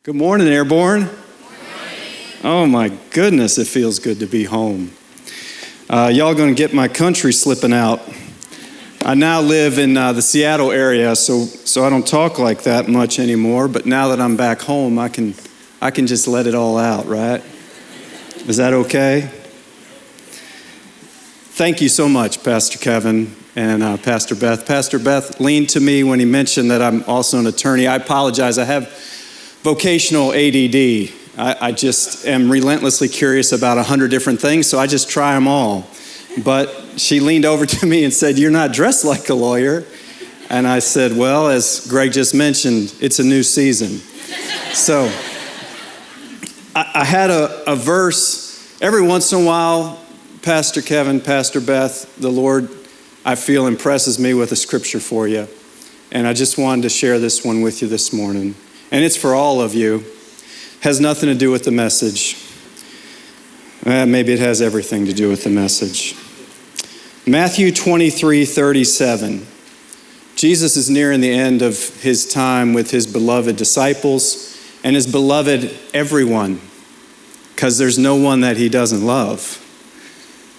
Good morning, Airborne. Oh my goodness, it feels good to be home. Y'all gonna get my country slipping out. I now live in the Seattle area, so I don't talk like that much anymore, but now that I'm back home, I can just let it all out, right? Is that okay? Thank you so much, Pastor Kevin and Pastor Beth. Pastor Beth leaned to me when he mentioned that I'm also an attorney. I apologize, I have vocational ADD. I just am relentlessly curious about 100 different things, so I just try them all. But she leaned over to me and said, "You're not dressed like a lawyer." And I said, "Well, as Greg just mentioned, it's a new season." So I had a verse. Every once in a while, Pastor Kevin, Pastor Beth, the Lord, I feel, impresses me with a scripture for you. And I just wanted to share this one with you this morning. And it's for all of you. Has nothing to do with the message. Maybe it has everything to do with the message. Matthew 23:37. Jesus is nearing the end of his time with his beloved disciples and his beloved everyone, because there's no one that he doesn't love.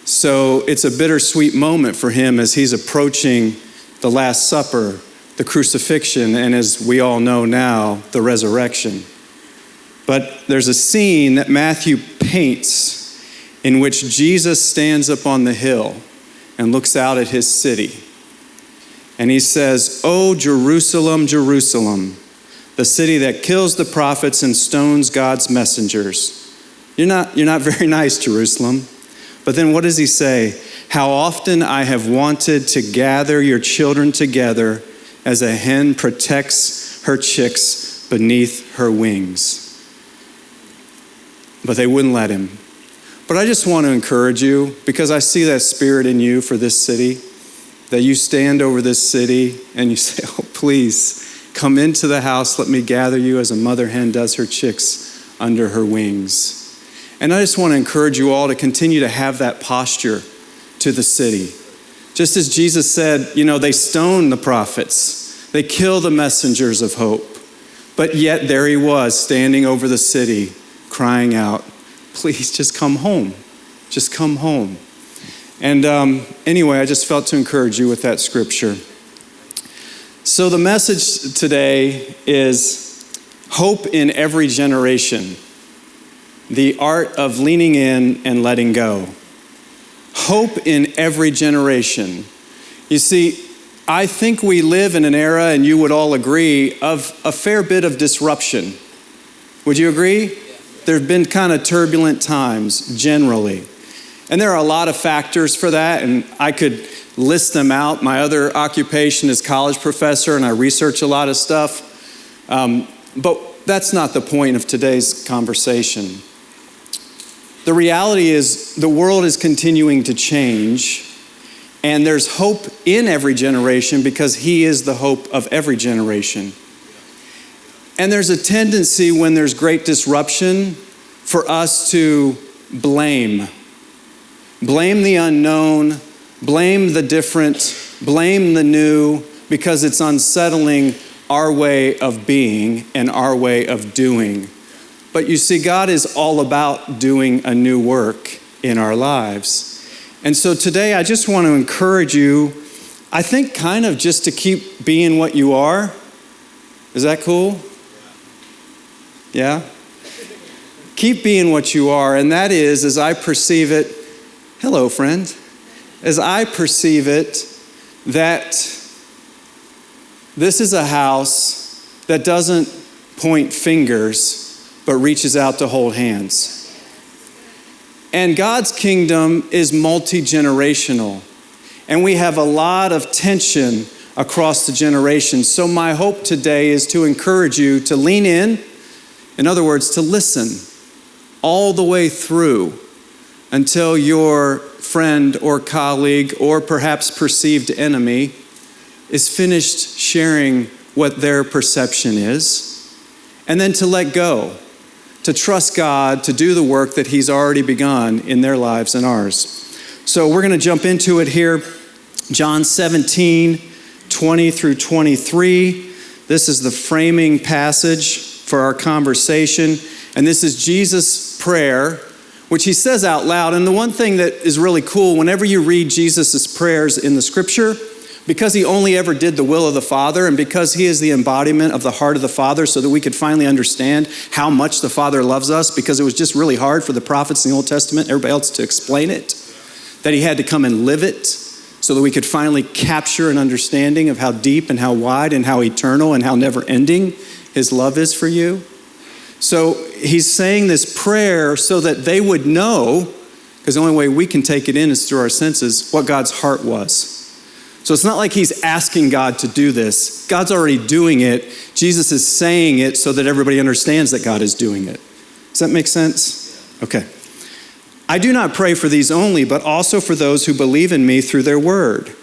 So it's a bittersweet moment for him as he's approaching the Last Supper, the crucifixion, and as we all know now, the resurrection. But there's a scene that Matthew paints in which Jesus stands up on the hill and looks out at his city. And he says, "O Jerusalem, Jerusalem, the city that kills the prophets and stones God's messengers. You're not very nice, Jerusalem." But then what does he say? "How often I have wanted to gather your children together as a hen protects her chicks beneath her wings." But they wouldn't let him. But I just want to encourage you, because I see that spirit in you for this city, that you stand over this city and you say, "Oh, please, come into the house. Let me gather you as a mother hen does her chicks under her wings." And I just want to encourage you all to continue to have that posture to the city. Just as Jesus said, they stone the prophets. They kill the messengers of hope. But yet there he was standing over the city crying out, "Please just come home. Just come home." And anyway, I just felt to encourage you with that scripture. So the message today is hope in every generation. The art of leaning in and letting go. Hope in every generation. You see, I think we live in an era, and you would all agree, of a fair bit of disruption. Would you agree? There have been kind of turbulent times, generally. And there are a lot of factors for that, and I could list them out. My other occupation is college professor, and I research a lot of stuff. But that's not the point of today's conversation. The reality is the world is continuing to change, and there's hope in every generation because he is the hope of every generation. And there's a tendency when there's great disruption for us to blame. Blame the unknown, blame the different, blame the new, because it's unsettling our way of being and our way of doing. But you see, God is all about doing a new work in our lives. And so today I just want to encourage you, I think kind of just to keep being what you are. Is that cool? Yeah? Keep being what you are, and that is, as I perceive it, hello friend, as I perceive it, that this is a house that doesn't point fingers, but reaches out to hold hands. And God's kingdom is multi-generational, and we have a lot of tension across the generations. So my hope today is to encourage you to lean in other words, to listen all the way through until your friend or colleague or perhaps perceived enemy is finished sharing what their perception is, and then to let go, to trust God to do the work that he's already begun in their lives and ours. So we're going to jump into it here. John 17, 20 through 23. This is the framing passage. for our conversation. And this is Jesus' prayer, which he says out loud. And the one thing that is really cool, whenever you read Jesus' prayers in the scripture, because he only ever did the will of the Father, and because he is the embodiment of the heart of the Father, so that we could finally understand how much the Father loves us, because it was just really hard for the prophets in the Old Testament, everybody else, to explain it, that he had to come and live it so that we could finally capture an understanding of how deep and how wide and how eternal and how never-ending his love is for you. So he's saying this prayer so that they would know, because the only way we can take it in is through our senses, what God's heart was. So it's not like he's asking God to do this. God's already doing it. Jesus is saying it so that everybody understands that God is doing it. Does that make sense? Okay. I do not pray for these only, but also for those who believe in me through their word,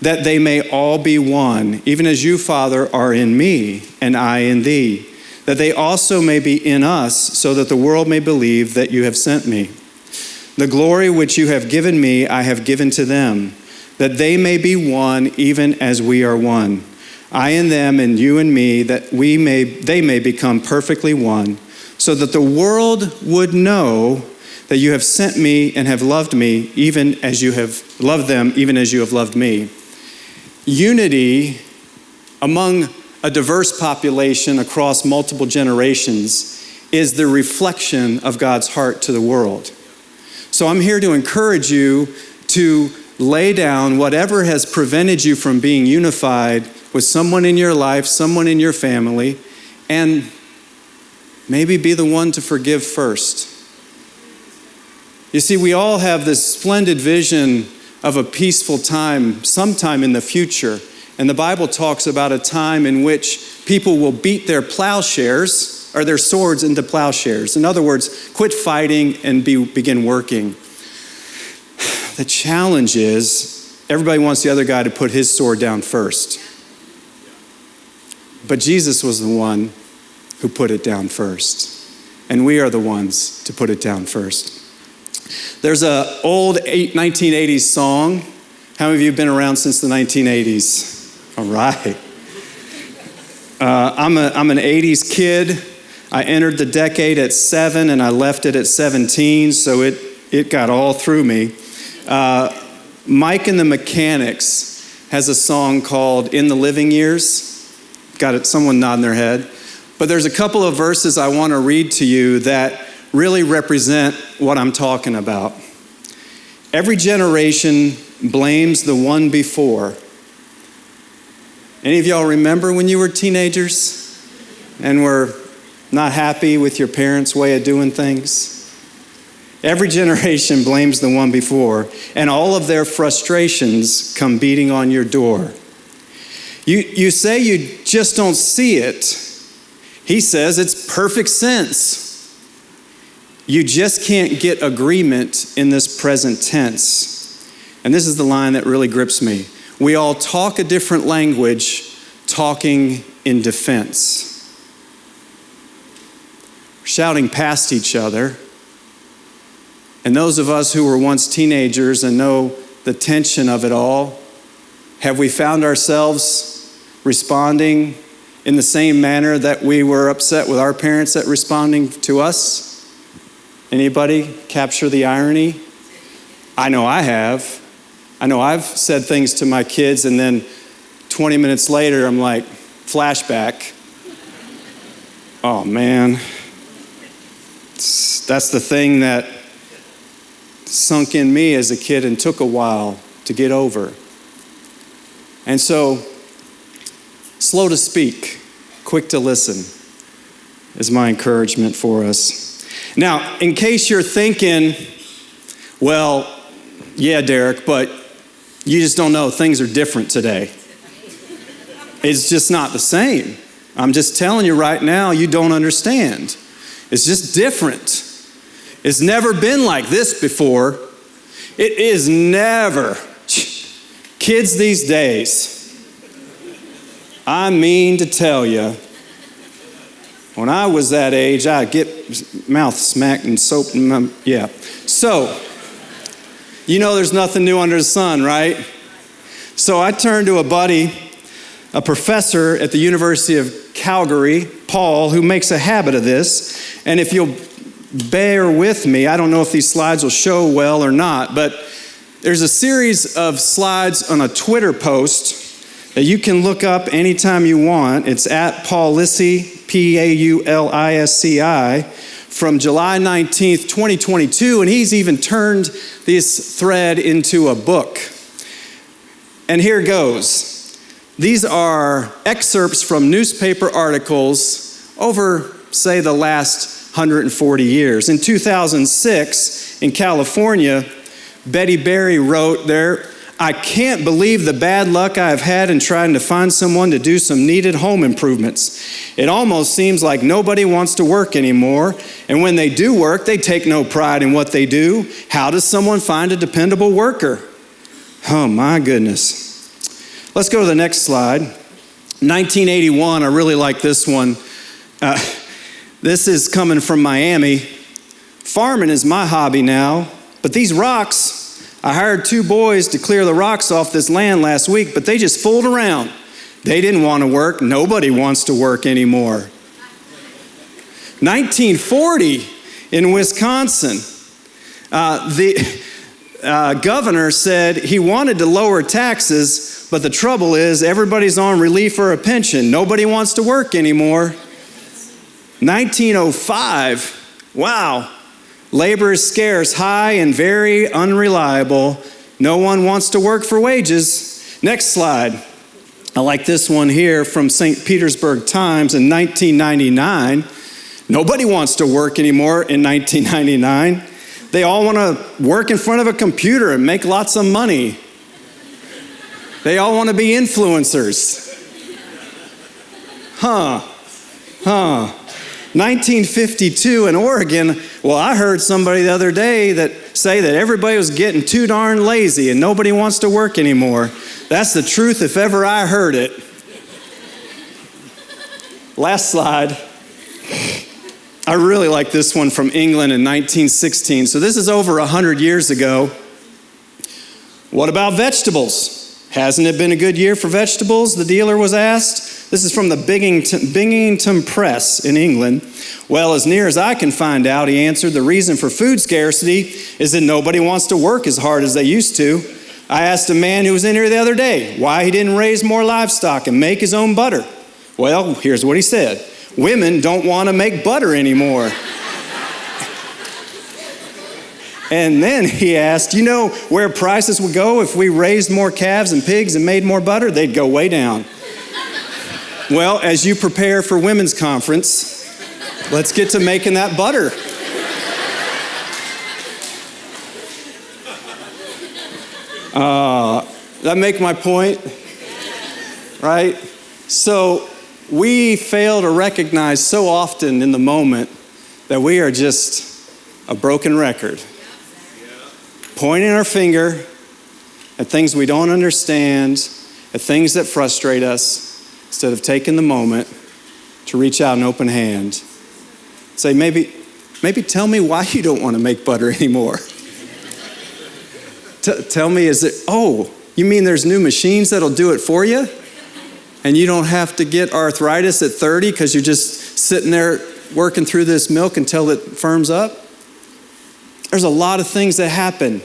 that they may all be one, even as you, Father, are in me and I in thee, that they also may be in us, so that the world may believe that you have sent me. The glory which you have given me, I have given to them, that they may be one even as we are one. I and them and you and me, that they may become perfectly one, so that the world would know that you have sent me and have loved me, even as you have loved them, even as you have loved me. Unity among a diverse population across multiple generations is the reflection of God's heart to the world. So I'm here to encourage you to lay down whatever has prevented you from being unified with someone in your life, someone in your family, and maybe be the one to forgive first. You see, we all have this splendid vision of a peaceful time sometime in the future. And the Bible talks about a time in which people will beat their plowshares or their swords into plowshares. In other words, quit fighting and begin working. The challenge is everybody wants the other guy to put his sword down first. But Jesus was the one who put it down first. And we are the ones to put it down first. There's an old 1980s song. How many of you have been around since the 1980s? All right. I'm an 80s kid. I entered the decade at 7 and I left it at 17, so it got all through me. Mike and the Mechanics has a song called In the Living Years. Got it, someone nodding their head. But there's a couple of verses I want to read to you that really represent what I'm talking about. Every generation blames the one before. Any of y'all remember when you were teenagers and were not happy with your parents' way of doing things? Every generation blames the one before, and all of their frustrations come beating on your door. You say you just don't see it. He says it's perfect sense. You just can't get agreement in this present tense. And this is the line that really grips me. We all talk a different language, talking in defense. We're shouting past each other. And those of us who were once teenagers and know the tension of it all, have we found ourselves responding in the same manner that we were upset with our parents at responding to us? Anybody capture the irony? I know I have. I know I've said things to my kids and then 20 minutes later I'm like, flashback. Oh man. That's the thing that sunk in me as a kid and took a while to get over. And so, slow to speak, quick to listen is my encouragement for us. Now, in case you're thinking, well, yeah, Derek, but you just don't know, things are different today. It's just not the same. I'm just telling you right now, you don't understand. It's just different. It's never been like this before. It is never. Kids these days, I mean to tell you, when I was that age, I'd get mouth smacked and soap in my, yeah. So, you know there's nothing new under the sun, right? So I turned to a buddy, a professor at the University of Calgary, Paul, who makes a habit of this. And if you'll bear with me, I don't know if these slides will show well or not, but there's a series of slides on a Twitter post that you can look up anytime you want. It's at Paulisci, Paulisci, from July 19th, 2022, and he's even turned this thread into a book. And here goes. These are excerpts from newspaper articles over, say, the last 140 years. In 2006, in California, Betty Berry wrote there, "I can't believe the bad luck I've had in trying to find someone to do some needed home improvements. It almost seems like nobody wants to work anymore, and when they do work, they take no pride in what they do. How does someone find a dependable worker?" Oh my goodness. Let's go to the next slide. 1981, I really like this one. This is coming from Miami. "Farming is my hobby now, but these rocks, I hired 2 boys to clear the rocks off this land last week, but they just fooled around. They didn't want to work. Nobody wants to work anymore." 1940 in Wisconsin, the governor said he wanted to lower taxes, but the trouble is everybody's on relief or a pension. Nobody wants to work anymore. 1905, wow. "Labor is scarce, high, and very unreliable. No one wants to work for wages." Next slide. I like this one here from St. Petersburg Times in 1999. Nobody wants to work anymore in 1999. They all want to work in front of a computer and make lots of money. They all want to be influencers. 1952 in Oregon, well, I heard somebody the other day say that everybody was getting too darn lazy and nobody wants to work anymore. That's the truth if ever I heard it. Last slide. I really like this one from England in 1916. So this is over 100 years ago. "What about vegetables? Hasn't it been a good year for vegetables?" the dealer was asked. This is from the Binghamton Press in England. "Well, as near as I can find out," he answered, "the reason for food scarcity is that nobody wants to work as hard as they used to. I asked a man who was in here the other day why he didn't raise more livestock and make his own butter. Well, here's what he said. Women don't want to make butter anymore." And then he asked, "You know where prices would go if we raised more calves and pigs and made more butter? They'd go way down." Well, as you prepare for women's conference, let's get to making that butter. That make my point? Right? So we fail to recognize so often in the moment that we are just a broken record. Pointing our finger at things we don't understand, at things that frustrate us, instead of taking the moment to reach out an open hand. Say, maybe tell me why you don't want to make butter anymore. Tell me, you mean there's new machines that'll do it for you? And you don't have to get arthritis at 30 because you're just sitting there working through this milk until it firms up? There's a lot of things that happen.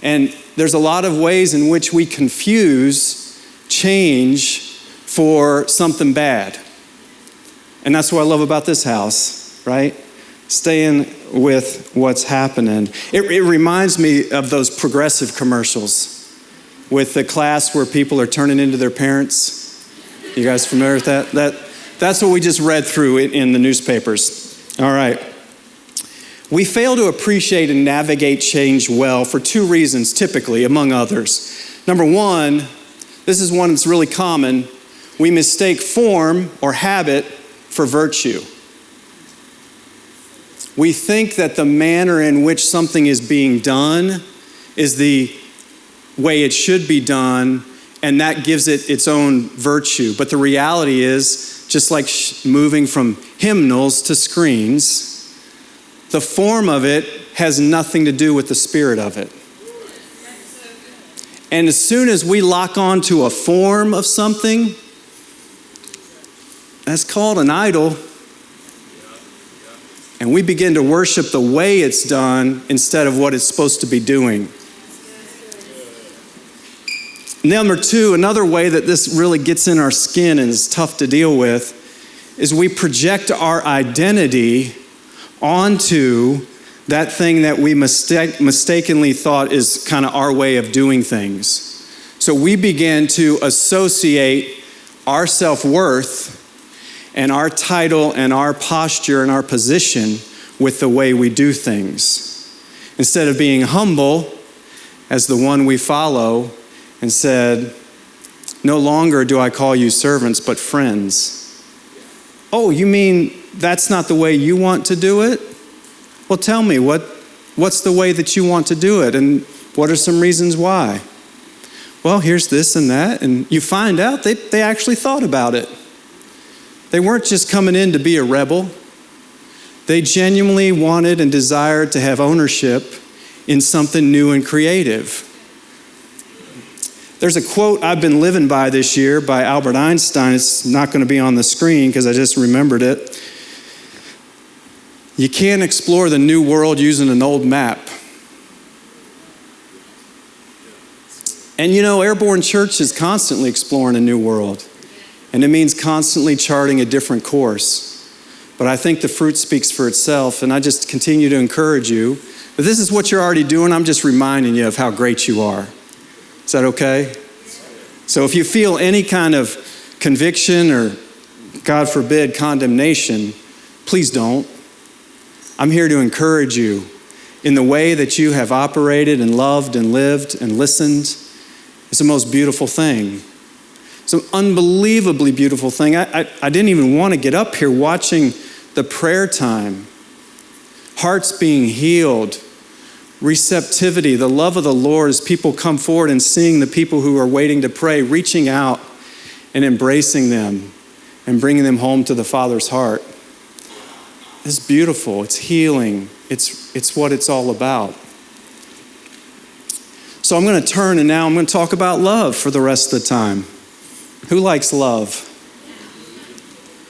And there's a lot of ways in which we confuse change for something bad. And that's what I love about this house, right? Staying with what's happening. It reminds me of those Progressive commercials with the class where people are turning into their parents. You guys familiar with that? That's what we just read through in the newspapers. All right. We fail to appreciate and navigate change well for 2 reasons, typically, among others. Number one, this is one that's really common. We mistake form or habit for virtue. We think that the manner in which something is being done is the way it should be done, and that gives it its own virtue. But the reality is, just like moving from hymnals to screens, the form of it has nothing to do with the spirit of it. And as soon as we lock on to a form of something, That's called an idol. And we begin to worship the way it's done instead of what it's supposed to be doing. Number two, another way that this really gets in our skin and is tough to deal with is we project our identity onto that thing that we mistakenly thought is kind of our way of doing things. So we begin to associate our self-worth and our title and our posture and our position with the way we do things. Instead of being humble as the one we follow and said, no longer do I call you servants, but friends. Oh, you mean that's not the way you want to do it? Well, tell me, what's the way that you want to do it? And what are some reasons why? Well, here's this and that. And you find out they actually thought about it. They weren't just coming in to be a rebel. They genuinely wanted and desired to have ownership in something new and creative. There's a quote I've been living by this year by Albert Einstein. It's not going to be on the screen because I just remembered it. You can't explore the new world using an old map. And Airborne Church is constantly exploring a new world. And it means constantly charting a different course. But I think the fruit speaks for itself, and I just continue to encourage you. If this is what you're already doing, I'm just reminding you of how great you are. Is that okay? So if you feel any kind of conviction or, God forbid, condemnation, please don't. I'm here to encourage you in the way that you have operated and loved and lived and listened. It's the most beautiful thing. It's an unbelievably beautiful thing. I didn't even want to get up here watching the prayer time. Hearts being healed. Receptivity, the love of the Lord as people come forward and seeing the people who are waiting to pray, reaching out and embracing them and bringing them home to the Father's heart. It's beautiful. It's healing. It's what it's all about. So I'm going to turn and now I'm going to talk about love for the rest of the time. Who likes love?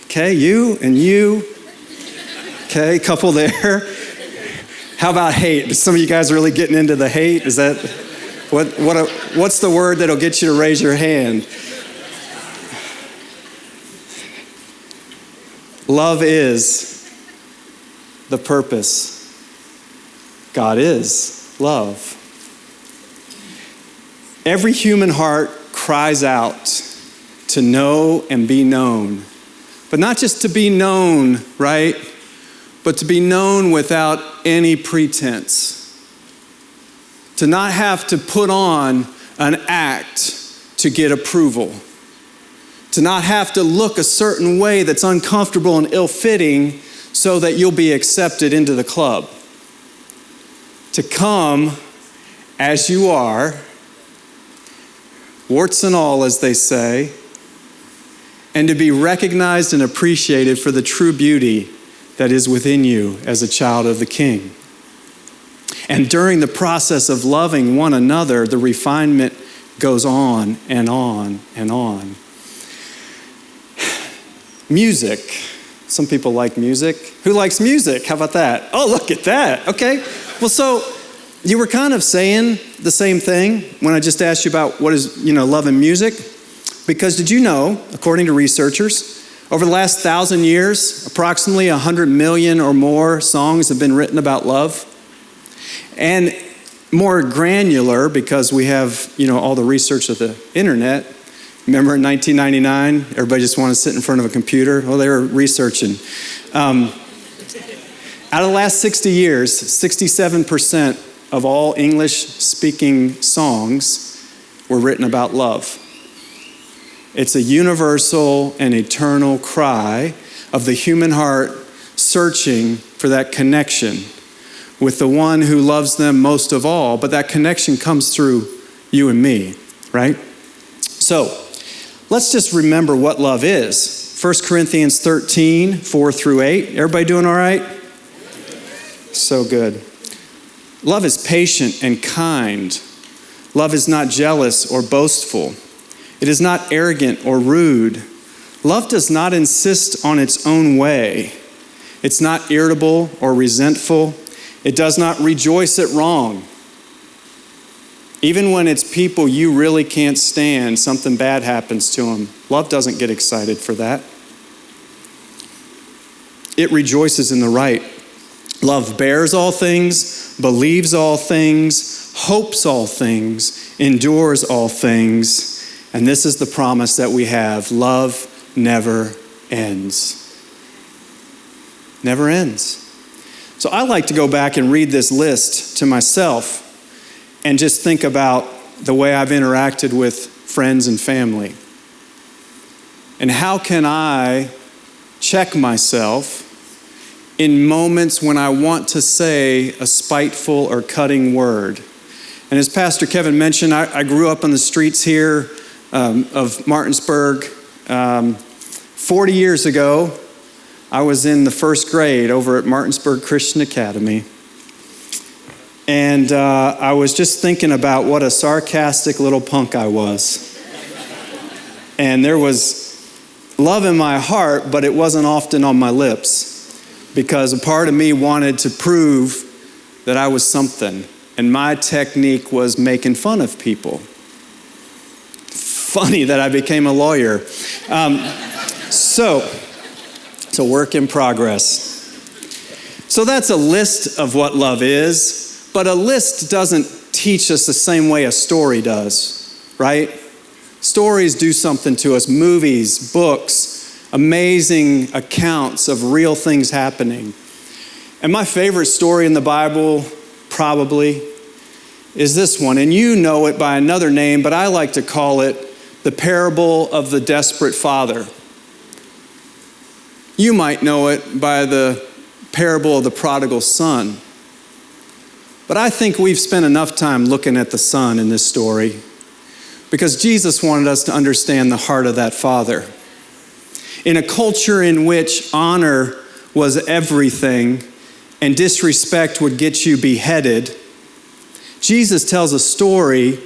Okay, you and you. Okay, couple there. How about hate? Some of you guys are really getting into the hate. Is that what's the word that'll get you to raise your hand? Love is the purpose. God is love. Every human heart cries out to know and be known. But not just to be known, right? But to be known without any pretense. To not have to put on an act to get approval. To not have to look a certain way that's uncomfortable and ill-fitting so that you'll be accepted into the club. To come as you are, warts and all, as they say, and to be recognized and appreciated for the true beauty that is within you as a child of the King. And during the process of loving one another, the refinement goes on and on and on. Music. Some people like music. Who likes music? How about that? Oh, look at that. Okay. Well, so you were kind of saying the same thing when I just asked you about what is, love and music. Because did you know, according to researchers, over the last 1,000 years, approximately 100 million or more songs have been written about love. And more granular, because we have, all the research of the internet. Remember in 1999, everybody just wanted to sit in front of a computer? Well, they were researching. Out of the last 60 years, 67% of all English-speaking songs were written about love. It's a universal and eternal cry of the human heart searching for that connection with the one who loves them most of all, but that connection comes through you and me, right? So, let's just remember what love is. 1 Corinthians 13, 4 through 8. Everybody doing all right? So good. Love is patient and kind. Love is not jealous or boastful. It is not arrogant or rude. Love does not insist on its own way. It's not irritable or resentful. It does not rejoice at wrong. Even when it's people you really can't stand, something bad happens to them, love doesn't get excited for that. It rejoices in the right. Love bears all things, believes all things, hopes all things, endures all things. And this is the promise that we have. Love never ends. Never ends. So I like to go back and read this list to myself and just think about the way I've interacted with friends and family. And how can I check myself in moments when I want to say a spiteful or cutting word? And as Pastor Kevin mentioned, I grew up on the streets here of Martinsburg. 40 years ago, I was in the first grade over at Martinsburg Christian Academy. And I was just thinking about what a sarcastic little punk I was. And there was love in my heart, but it wasn't often on my lips, because a part of me wanted to prove that I was something. And my technique was making fun of people. Funny that I became a lawyer. So it's a work in progress. So that's a list of what love is, but a list doesn't teach us the same way a story does, right? Stories do something to us. Movies, books, amazing accounts of real things happening. And my favorite story in the Bible probably is this one. And you know it by another name, but I like to call it the parable of the desperate father. You might know it by the parable of the prodigal son. But I think we've spent enough time looking at the son in this story because Jesus wanted us to understand the heart of that father. In a culture in which honor was everything and disrespect would get you beheaded, Jesus tells a story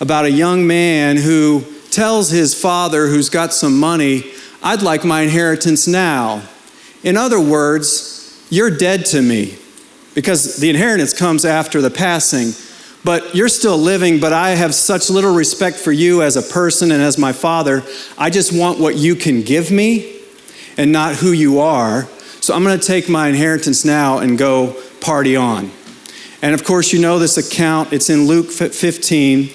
about a young man who tells his father, who's got some money, "I'd like my inheritance now." In other words, you're dead to me, because the inheritance comes after the passing. But you're still living, but I have such little respect for you as a person and as my father. I just want what you can give me and not who you are. So I'm going to take my inheritance now and go party on. And of course, you know this account. It's in Luke 15.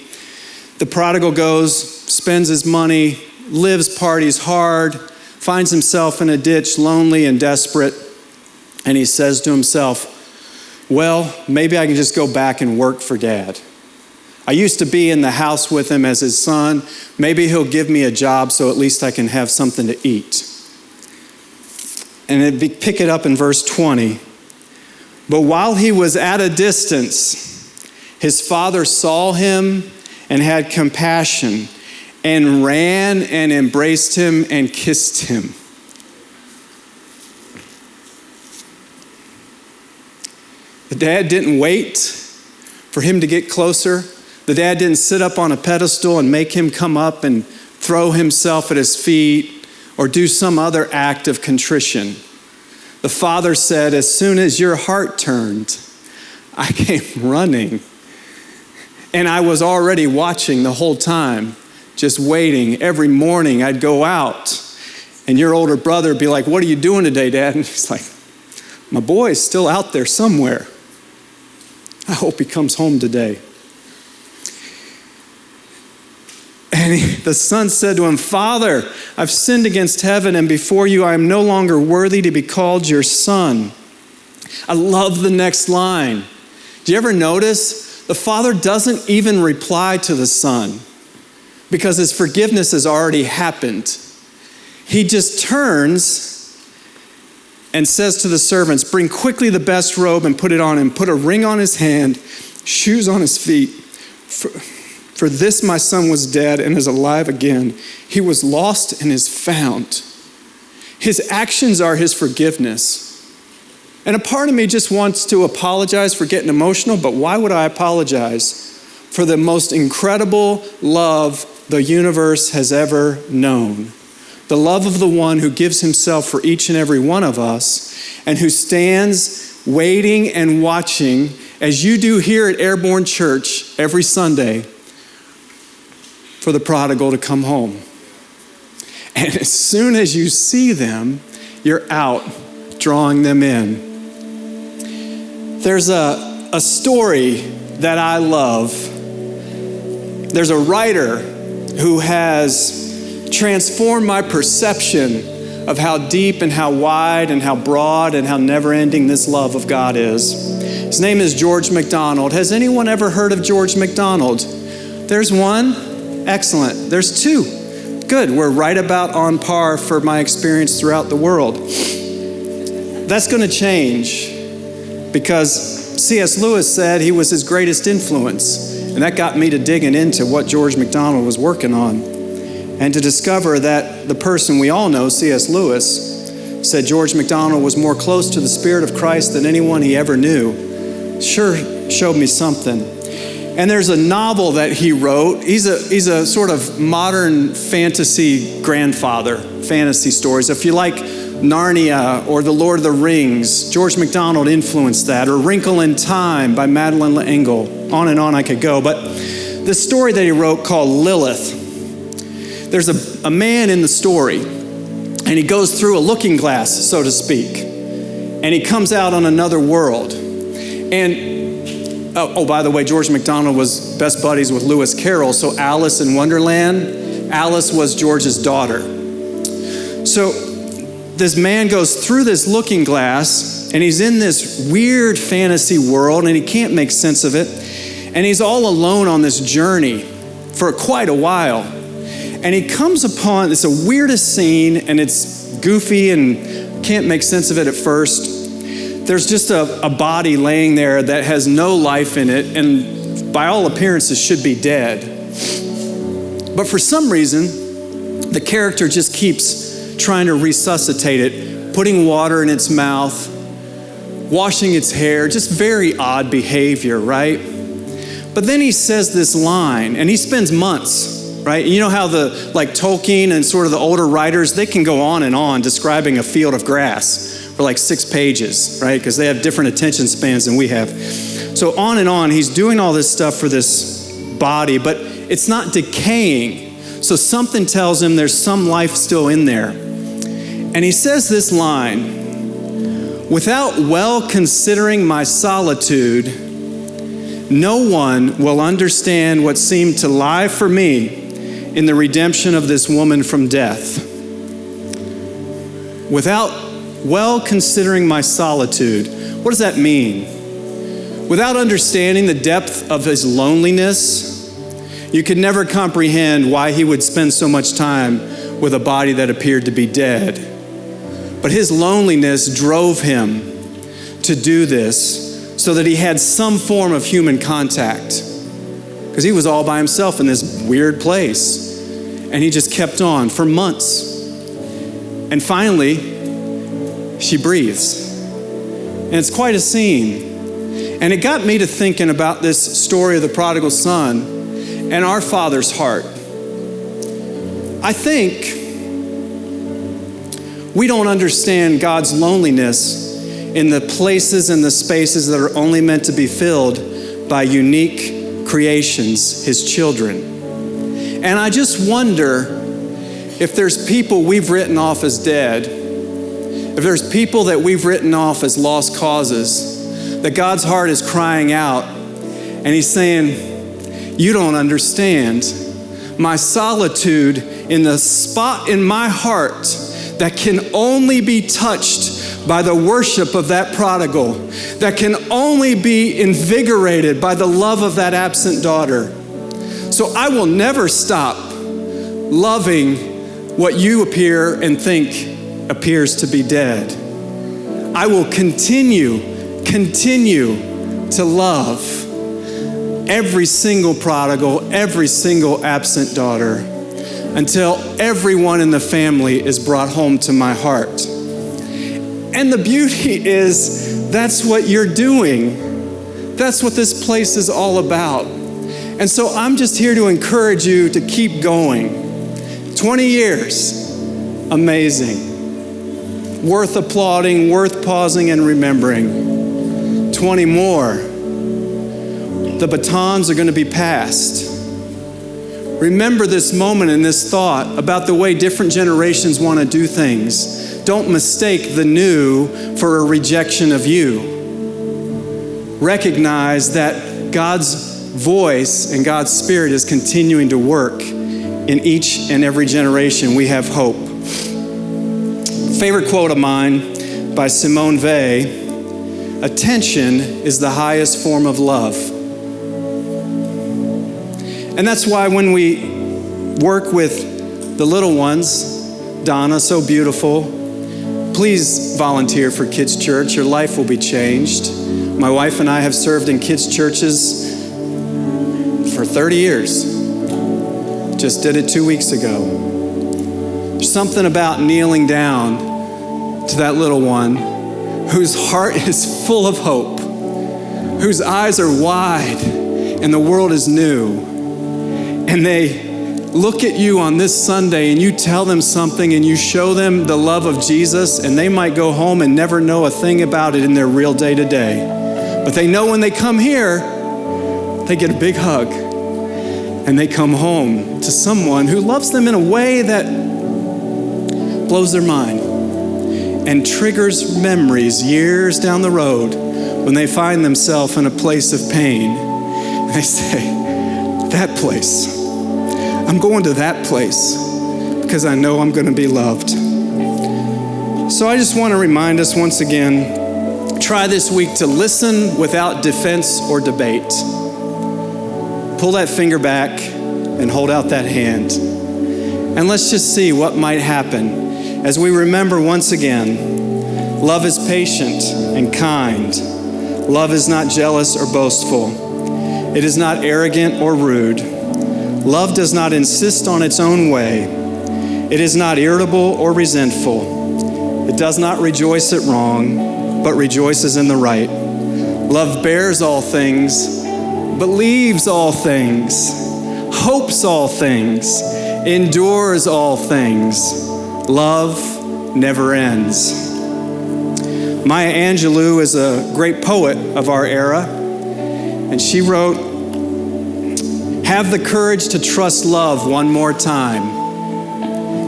The prodigal goes, spends his money, lives, parties hard, finds himself in a ditch, lonely and desperate. And he says to himself, well, maybe I can just go back and work for Dad. I used to be in the house with him as his son. Maybe he'll give me a job so at least I can have something to eat. And pick it up in verse 20. But while he was at a distance, his father saw him and had compassion and ran and embraced him and kissed him. The dad didn't wait for him to get closer. The dad didn't sit up on a pedestal and make him come up and throw himself at his feet or do some other act of contrition. The father said, as soon as your heart turned, I came running. And I was already watching the whole time, just waiting. Every morning I'd go out and your older brother would be like, what are you doing today, Dad? And he's like, my boy's still out there somewhere. I hope he comes home today. And the son said to him, Father, I've sinned against heaven and before you. I am no longer worthy to be called your son. I love the next line. Do you ever notice the father doesn't even reply to the son because his forgiveness has already happened? He just turns and says to the servants, bring quickly the best robe and put it on him. Put a ring on his hand, shoes on his feet. For this my son was dead and is alive again. He was lost and is found. His actions are his forgiveness. And a part of me just wants to apologize for getting emotional, but why would I apologize for the most incredible love the universe has ever known? the love of the one who gives himself for each and every one of us, and who stands waiting and watching, as you do here at Airborne Church every Sunday, for the prodigal to come home. And as soon as you see them, you're out drawing them in. There's a story that I love. There's a writer who has transformed my perception of how deep and how wide and how broad and how never-ending this love of God is. His name is George MacDonald. Has anyone ever heard of George MacDonald? There's one. Excellent. There's two. Good. We're right about on par for my experience throughout the world. That's going to change because C.S. Lewis said he was his greatest influence. And that got me to digging into what George MacDonald was working on, and to discover that the person we all know, C.S. Lewis, said George MacDonald was more close to the Spirit of Christ than anyone he ever knew. Sure showed me something. And there's a novel that he wrote. He's a sort of modern fantasy grandfather, fantasy stories. If you like Narnia or The Lord of the Rings, George MacDonald influenced that, or Wrinkle in Time by Madeleine L'Engle. On and on I could go. But the story that he wrote called Lilith, there's a man in the story, and he goes through a looking glass, so to speak, and he comes out on another world. And, by the way, George MacDonald was best buddies with Lewis Carroll, so Alice in Wonderland, Alice was George's daughter. So this man goes through this looking glass, and he's in this weird fantasy world, and he can't make sense of it. And he's all alone on this journey for quite a while. And he comes upon, it's the weirdest scene, and it's goofy and can't make sense of it at first. There's just a body laying there that has no life in it, and by all appearances should be dead. But for some reason, the character just keeps trying to resuscitate it, putting water in its mouth, washing its hair, just very odd behavior, right? But then he says this line, and he spends months, right? You know how Tolkien and sort of the older writers, they can go on and on describing a field of grass for like 6 pages, right? Because they have different attention spans than we have. So on and on, he's doing all this stuff for this body, but it's not decaying. So something tells him there's some life still in there. And he says this line, "Without well considering my solitude, no one will understand what seemed to lie for me in the redemption of this woman from death." Without well considering my solitude, what does that mean? Without understanding the depth of his loneliness, you could never comprehend why he would spend so much time with a body that appeared to be dead. But his loneliness drove him to do this so that he had some form of human contact. Because he was all by himself in this weird place. And he just kept on for months. And finally, she breathes. And it's quite a scene. And it got me to thinking about this story of the prodigal son and our Father's heart. I think we don't understand God's loneliness in the places and the spaces that are only meant to be filled by unique creations, his children. And I just wonder if there's people we've written off as dead, if there's people that we've written off as lost causes, that God's heart is crying out, and he's saying, you don't understand my solitude in the spot in my heart that can only be touched by the worship of that prodigal, that can only be invigorated by the love of that absent daughter. So I will never stop loving what you appear and think appears to be dead. I will continue to love every single prodigal, every single absent daughter, until everyone in the family is brought home to my heart. And the beauty is, that's what you're doing. That's what this place is all about. And so I'm just here to encourage you to keep going. 20 years, Amazing. Worth applauding, worth pausing and remembering. 20 more. The batons are going to be passed. Remember this moment and this thought about the way different generations want to do things. Don't mistake the new for a rejection of you. Recognize that God's voice and God's Spirit is continuing to work in each and every generation. We have hope. Favorite quote of mine by Simone Weil: attention is the highest form of love. And that's why when we work with the little ones, Donna, so beautiful, please volunteer for Kids Church. Your life will be changed. My wife and I have served in kids' churches for 30 years. Just did it 2 weeks ago. There's something about kneeling down to that little one whose heart is full of hope, whose eyes are wide and the world is new. And they look at you on this Sunday and you tell them something and you show them the love of Jesus, and they might go home and never know a thing about it in their real day-to-day. But they know when they come here, they get a big hug and they come home to someone who loves them in a way that blows their mind and triggers memories years down the road when they find themselves in a place of pain. And they say, that place, I'm going to that place because I know I'm going to be loved. So I just want to remind us once again, try this week to listen without defense or debate. Pull that finger back and hold out that hand. And let's just see what might happen as we remember once again, love is patient and kind. Love is not jealous or boastful. It is not arrogant or rude. Love does not insist on its own way. It is not irritable or resentful. It does not rejoice at wrong, but rejoices in the right. Love bears all things, believes all things, hopes all things, endures all things. Love never ends. Maya Angelou is a great poet of our era, and she wrote, "Have the courage to trust love one more time,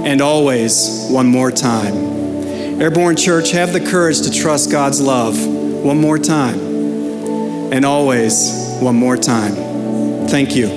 and always one more time." Airborne Church, have the courage to trust God's love one more time, and always one more time. Thank you.